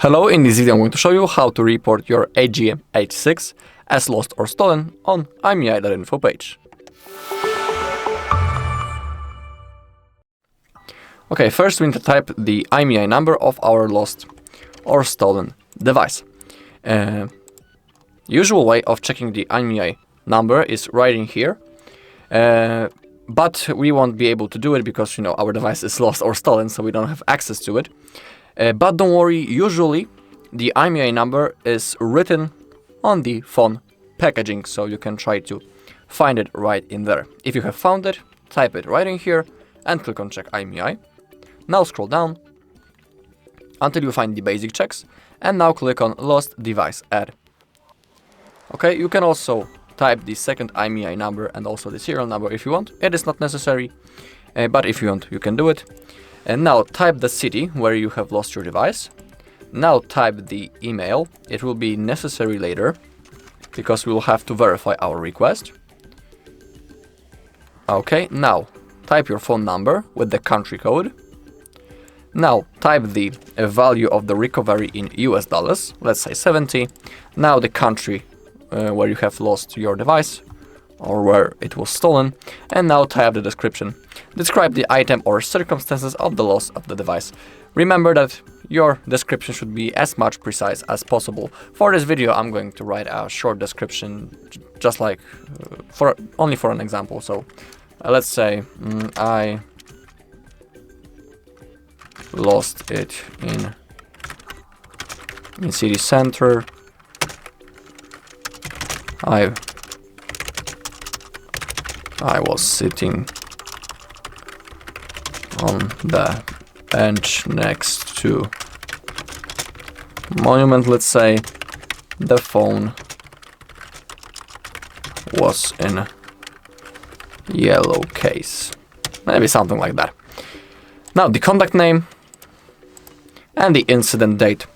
Hello, in this video I'm going to show you how to report your AGM H6 as lost or stolen on IMEI.info page. Okay, first we need to type the IMEI number of our lost or stolen device. Usual way of checking the IMEI number is writing here, but we won't be able to do it because our device is lost or stolen, so we don't have access to it. But don't worry, usually the IMEI number is written on the phone packaging, so you can try to find it right in there. If you have found it, type it right in here and click on check IMEI. Now scroll down until you find the basic checks and now click on lost device add. Okay, you can also type the second IMEI number and also the serial number if you want. It is not necessary, but if you want, you can do it. And now type the city where you have lost your device. Now type the email. It will be necessary later because we will have to verify our request. Okay, now type your phone number with the country code. Now type the value of the recovery in US dollars, let's say 70. Now the country where you have lost your device or where it was stolen, and now type the description. Describe the item or circumstances of the loss of the device. Remember that your description should be as much precise as possible. For this video I'm going to write a short description, just like only for an example. So let's say I lost it in city center. I was sitting on the bench next to monument, let's say. The phone was in yellow case. Maybe something like that. Now the contact name and the incident date.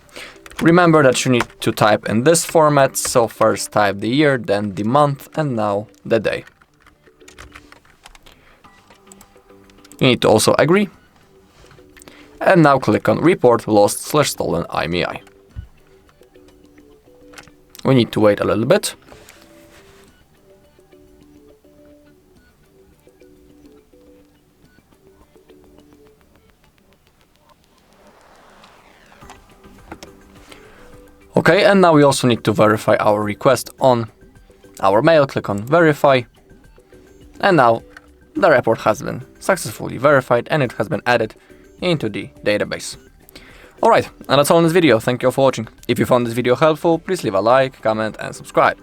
Remember that you need to type in this format, so first type the year, then the month, and now the day. You need to also agree. And now click on report lost/stolen IMEI. We need to wait a little bit. Okay, and now we also need to verify our request on our mail. Click on verify. And now the report has been successfully verified and it has been added into the database. Alright, and that's all in this video. Thank you all for watching. If you found this video helpful, please leave a like, comment and subscribe.